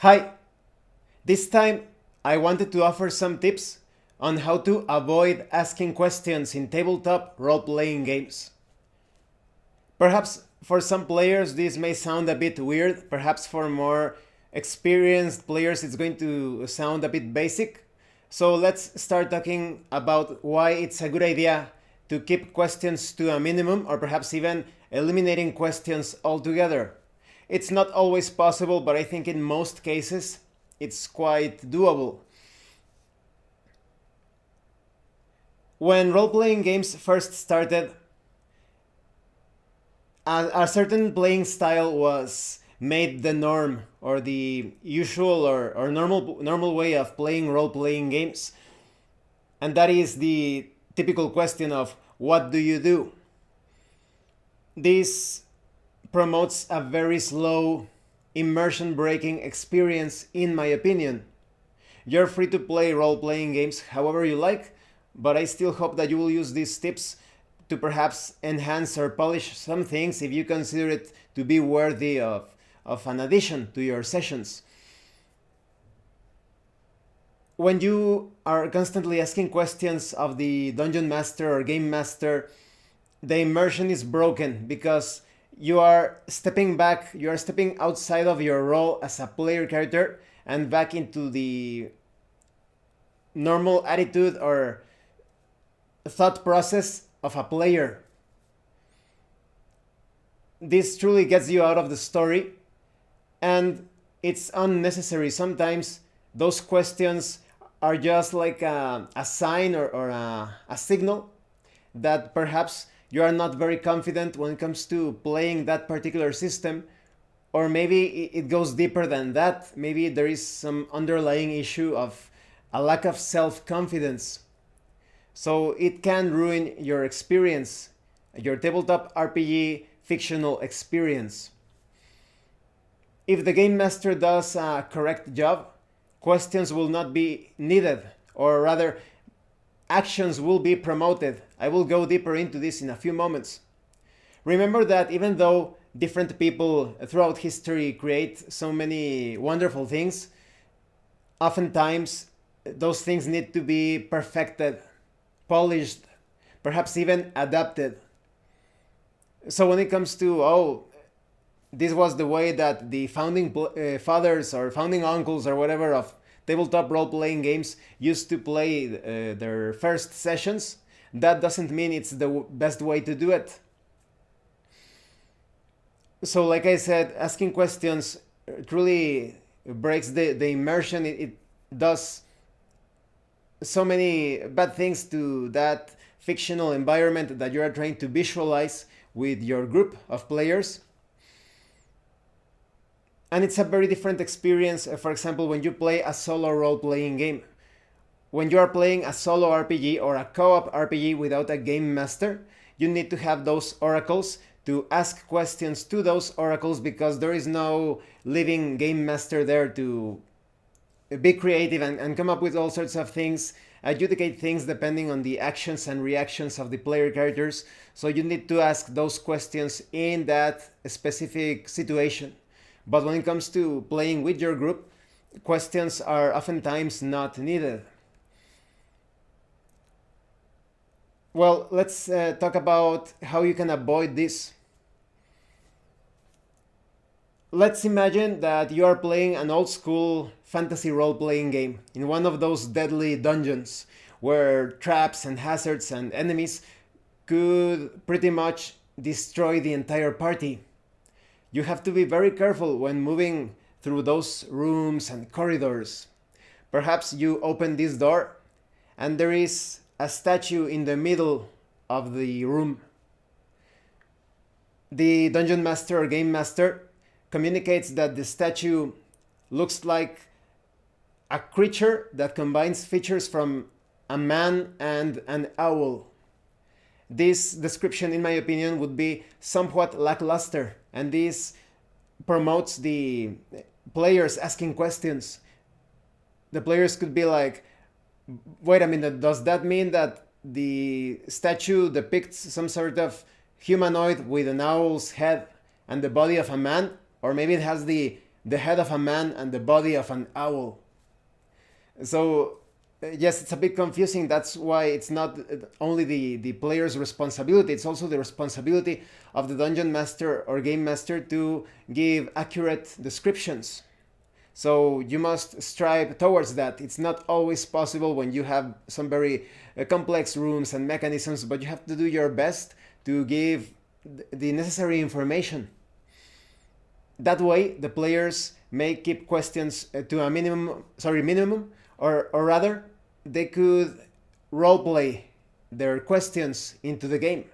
Hi, this time I wanted to offer some tips on how to avoid asking questions in tabletop role-playing games. Perhaps for some players this may sound a bit weird, perhaps for more experienced players it's going to sound a bit basic. So let's start talking about why it's a good idea to keep questions to a minimum or perhaps even eliminating questions altogether. It's not always possible, but I think in most cases it's quite doable. When role playing games first started, a certain playing style was made the norm or the usual or normal way of playing role playing games. And that is the typical question of what do you do? This promotes a very slow immersion breaking experience, in my opinion. You're free to play role playing games however you like, but I still hope that you will use these tips to perhaps enhance or polish some things if you consider it to be worthy of an addition to your sessions. When you are constantly asking questions of the dungeon master or game master, the immersion is broken because you are stepping back, you are stepping outside of your role as a player character and back into the normal attitude or thought process of a player. This truly gets you out of the story, and it's unnecessary. Sometimes those questions are just like a sign or a signal that perhaps you are not very confident when it comes to playing that particular system, or maybe it goes deeper than that. Maybe there is some underlying issue of a lack of self-confidence. So it can ruin your experience, your tabletop RPG fictional experience. If the game master does a correct job, questions will not be needed, or rather, actions will be promoted. I will go deeper into this in a few moments. Remember that even though different people throughout history create so many wonderful things, oftentimes those things need to be perfected, polished, perhaps even adapted. So when it comes to, this was the way that the founding fathers or founding uncles or whatever of tabletop role-playing games used to play their first sessions, that doesn't mean it's the best way to do it. So like I said, asking questions truly breaks the immersion. It does so many bad things to that fictional environment that you are trying to visualize with your group of players. And it's a very different experience, for example, when you play a solo role-playing game. When you are playing a solo RPG or a co-op RPG without a game master, you need to have those oracles to ask questions to those oracles because there is no living game master there to be creative and come up with all sorts of things, adjudicate things depending on the actions and reactions of the player characters. So you need to ask those questions in that specific situation. But when it comes to playing with your group, questions are oftentimes not needed. Well, let's talk about how you can avoid this. Let's imagine that you are playing an old school fantasy role-playing game in one of those deadly dungeons where traps and hazards and enemies could pretty much destroy the entire party. You have to be very careful when moving through those rooms and corridors. Perhaps you open this door and there is a statue in the middle of the room. The dungeon master or game master communicates that the statue looks like a creature that combines features from a man and an owl. This description, in my opinion, would be somewhat lackluster, and this promotes the players asking questions. The players could be like, wait a minute, does that mean that the statue depicts some sort of humanoid with an owl's head and the body of a man? Or maybe it has the the head of a man and the body of an owl. So yes, it's a bit confusing. That's why it's not only the player's responsibility, it's also the responsibility of the dungeon master or game master to give accurate descriptions. So you must strive towards that. It's not always possible when you have some very complex rooms and mechanisms, but you have to do your best to give the necessary information. That way, the players may keep questions to a minimum, or rather, they could roleplay their questions into the game.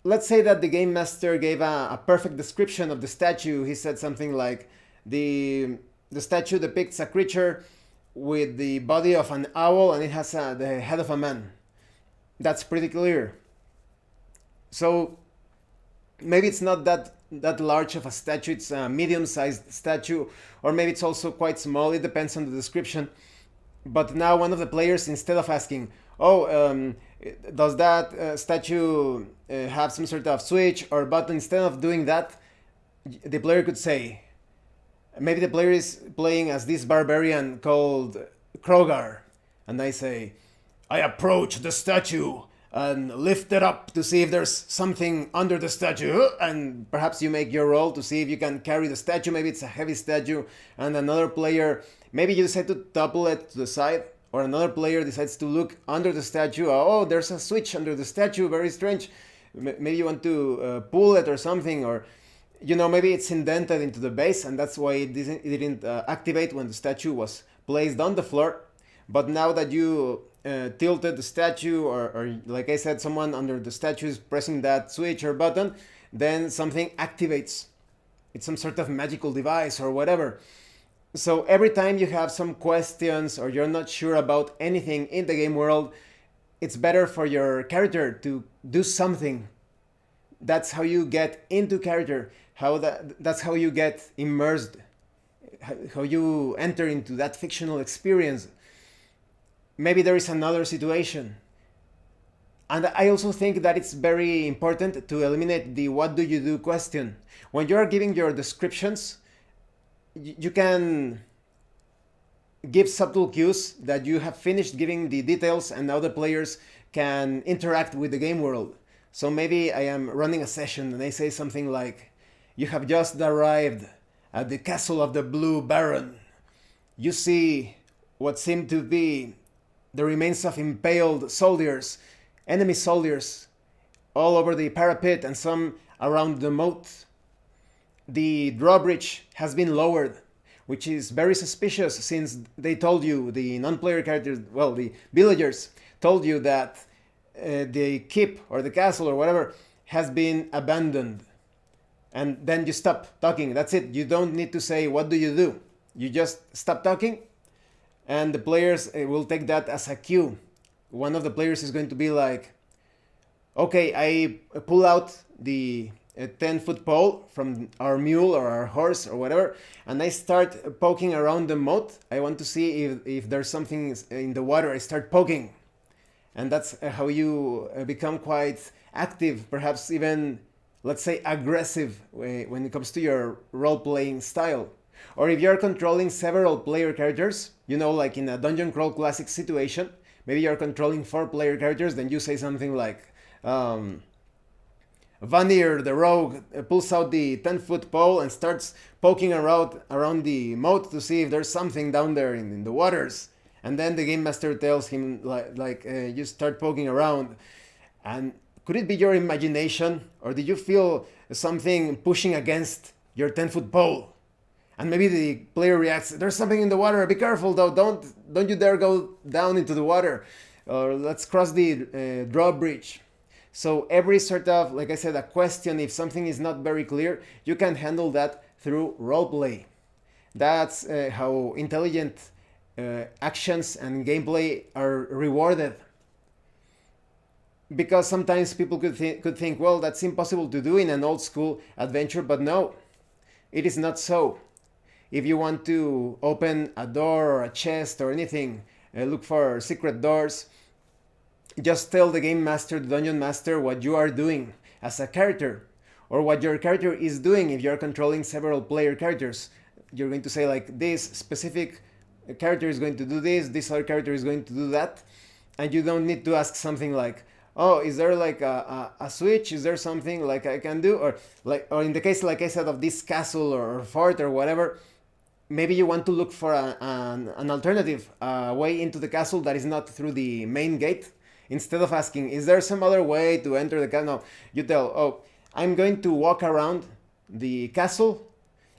Let's say that the game master gave a perfect description of the statue. He said something like, the statue depicts a creature with the body of an owl and it has the head of a man. That's pretty clear. So maybe it's not that large of a statue, it's a medium-sized statue, or maybe it's also quite small, it depends on the description. But now one of the players, instead of asking, does that statue have some sort of switch or button, instead of doing that, the player could say, maybe the player is playing as this barbarian called Krogar, and I say, I approach the statue and lift it up to see if there's something under the statue, and perhaps you make your roll to see if you can carry the statue. Maybe it's a heavy statue, and another player, maybe you decide to topple it to the side, or another player decides to look under the statue. Oh, there's a switch under the statue, very strange. Maybe you want to pull it or something, or maybe it's indented into the base, and that's why it didn't activate when the statue was placed on the floor. But now that you tilted the statue, or like I said, someone under the statue is pressing that switch or button, then something activates. It's some sort of magical device or whatever. So every time you have some questions or you're not sure about anything in the game world, it's better for your character to do something. That's how you get into character. That's how you get immersed. How you enter into that fictional experience. Maybe there is another situation. And I also think that it's very important to eliminate the what do you do question. When you're giving your descriptions, you can give subtle cues that you have finished giving the details and now the players can interact with the game world. So maybe I am running a session and I say something like, you have just arrived at the castle of the Blue Baron. You see what seem to be the remains of impaled soldiers, enemy soldiers, all over the parapet and some around the moat. The drawbridge has been lowered, which is very suspicious since they told you, the non-player characters, well, the villagers told you that the keep or the castle or whatever has been abandoned. And then you stop talking. That's it. You don't need to say, what do you do? You just stop talking, and the players will take that as a cue. One of the players is going to be like, okay, I pull out the 10-foot pole from our mule or our horse or whatever, and I start poking around the moat. I want to see if there's something in the water. I start poking. And that's how you become quite active, perhaps even, let's say, aggressive when it comes to your role-playing style. Or if you're controlling several player characters, like in a Dungeon Crawl Classic situation, maybe you're controlling 4 player characters, then you say something like, Vanir, the rogue, pulls out the 10-foot pole and starts poking around the moat to see if there's something down there in the waters. And then the game master tells him, you start poking around. And could it be your imagination? Or did you feel something pushing against your 10-foot pole? And maybe the player reacts, there's something in the water, be careful though, don't you dare go down into the water. Or let's cross the drawbridge. So every sort of, like I said, a question, if something is not very clear, you can handle that through roleplay. That's how intelligent actions and gameplay are rewarded. Because sometimes people could think, well, that's impossible to do in an old school adventure, but no, it is not so. If you want to open a door or a chest or anything, look for secret doors, just tell the game master, the dungeon master, what you are doing as a character. or what your character is doing if you're controlling several player characters. You're going to say like this specific character is going to do this other character is going to do that, and you don't need to ask something like, oh, is there like a switch, is there something like I can do, or in the case like I said of this castle or fort or whatever, maybe you want to look for an alternative way into the castle that is not through the main gate. Instead of asking, is there some other way to enter the castle? No, you tell, oh, I'm going to walk around the castle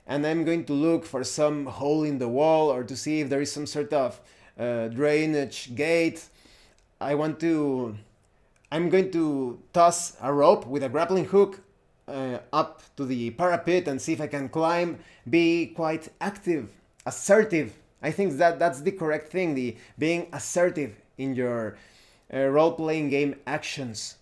and I'm going to look for some hole in the wall or to see if there is some sort of drainage gate. I'm going to toss a rope with a grappling hook up to the parapet and see if I can climb. Be quite active, assertive. I think that's the correct thing, the being assertive in your role-playing game actions.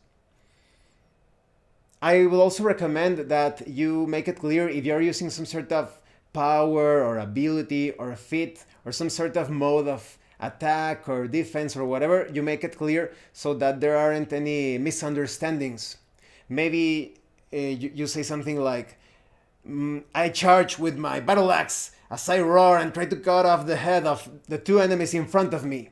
I will also recommend that you make it clear if you're using some sort of power or ability or feat or some sort of mode of attack or defense or whatever, you make it clear so that there aren't any misunderstandings. Maybe you say something like, I charge with my battle axe as I roar and try to cut off the head of the two enemies in front of me.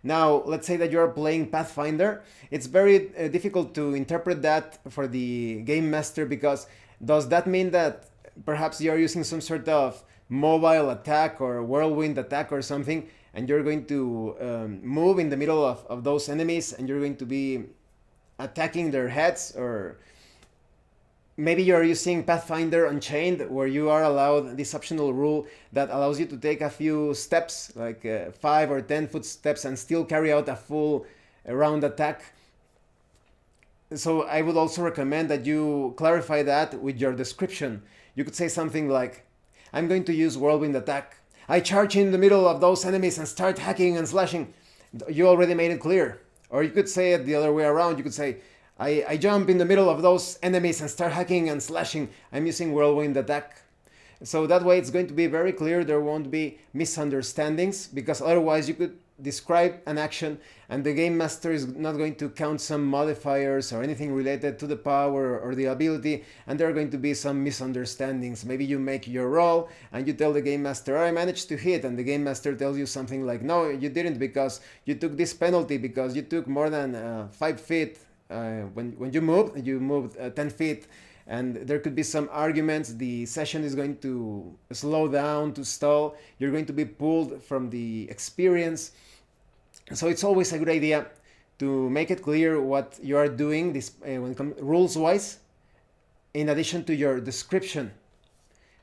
Now, let's say that you're playing Pathfinder. It's very difficult to interpret that for the game master, because does that mean that perhaps you're using some sort of mobile attack or whirlwind attack or something, and you're going to move in the middle of those enemies and you're going to be attacking their heads? Or maybe you're using Pathfinder Unchained, where you are allowed this optional rule that allows you to take a few steps, like 5 or 10 footsteps, and still carry out a full round attack. So I would also recommend that you clarify that with your description. You could say something like, I'm going to use whirlwind attack. I charge in the middle of those enemies and start hacking and slashing. You already made it clear. Or you could say it the other way around. You could say, I jump in the middle of those enemies and start hacking and slashing. I'm using whirlwind attack. So that way it's going to be very clear. There won't be misunderstandings, because otherwise you could describe an action and the game master is not going to count some modifiers or anything related to the power or the ability, and there are going to be some misunderstandings. Maybe you make your roll and you tell the game master, oh, I managed to hit, and the game master tells you something like, no, you didn't, because you took this penalty because you took more than 5 feet. When you moved 10 feet, and there could be some arguments. The session is going to slow down, to stall. You're going to be pulled from the experience. So it's always a good idea to make it clear what you are doing this rules wise, in addition to your description.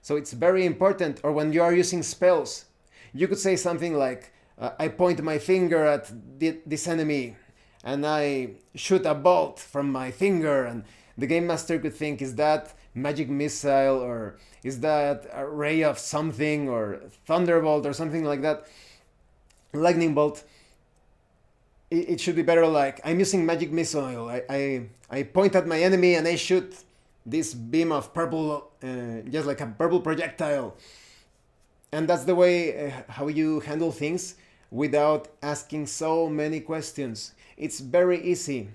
So it's very important. Or when you are using spells, you could say something like, I point my finger at this enemy and I shoot a bolt from my finger, and the game master could think, is that magic missile, or is that a ray of something, or thunderbolt or something like that, lightning bolt. It should be better like, I'm using magic missile. I point at my enemy and I shoot this beam of purple, just like a purple projectile. And that's the way how you handle things without asking so many questions. It's very easy.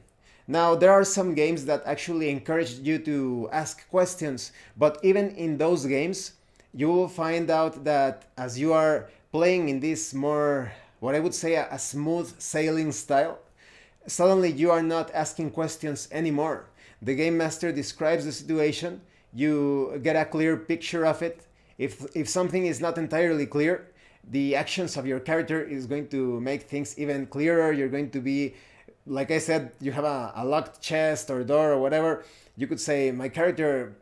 Now, there are some games that actually encourage you to ask questions, but even in those games, you will find out that as you are playing in this more, what I would say, a smooth sailing style, suddenly you are not asking questions anymore. The game master describes the situation, you get a clear picture of it. If something is not entirely clear, the actions of your character is going to make things even clearer. You're going to be, like I said, you have a locked chest or door or whatever. You could say, my character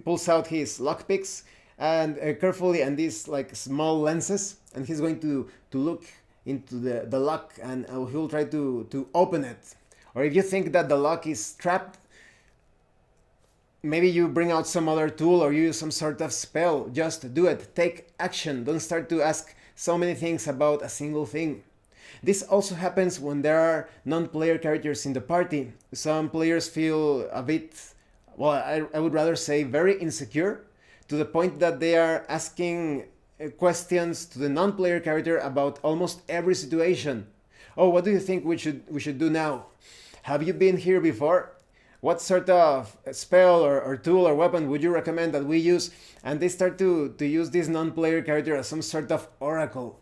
pulls out his lockpicks and carefully, and these like small lenses, and he's going to look into the lock, and he'll try to open it. Or if you think that the lock is trapped, maybe you bring out some other tool or you use some sort of spell. Just do it. Take action. Don't start to ask so many things about a single thing. This also happens when there are non-player characters in the party. Some players feel a bit, well, I would rather say very insecure, to the point that they are asking questions to the non-player character about almost every situation. Oh, what do you think we should do now? Have you been here before? what sort of spell or tool or weapon would you recommend that we use? And they start to use this non-player character as some sort of oracle.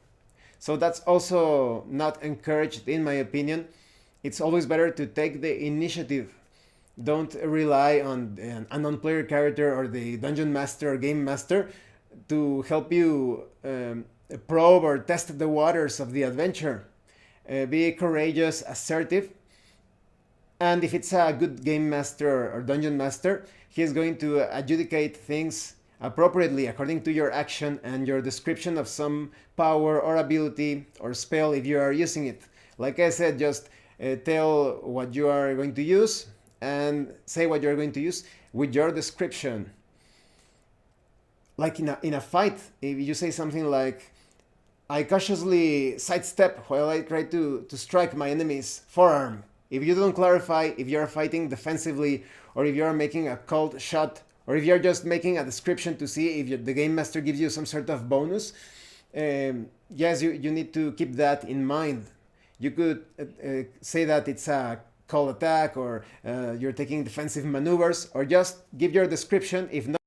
So that's also not encouraged, in my opinion. It's always better to take the initiative. Don't rely on a non-player character or the dungeon master or game master to help you probe or test the waters of the adventure. Be courageous, assertive, and if it's a good game master or dungeon master, he is going to adjudicate things appropriately according to your action and your description of some power or ability or spell if you are using it. Like I said, just tell what you are going to use and say what you're going to use with your description. Like in a fight, if you say something like, I cautiously sidestep while I try to strike my enemy's forearm. If you don't clarify if you're fighting defensively or if you're making a cold shot or if you're just making a description to see if the game master gives you some sort of bonus, yes, you need to keep that in mind. You could say that it's a cold attack or you're taking defensive maneuvers, or just give your description. If not,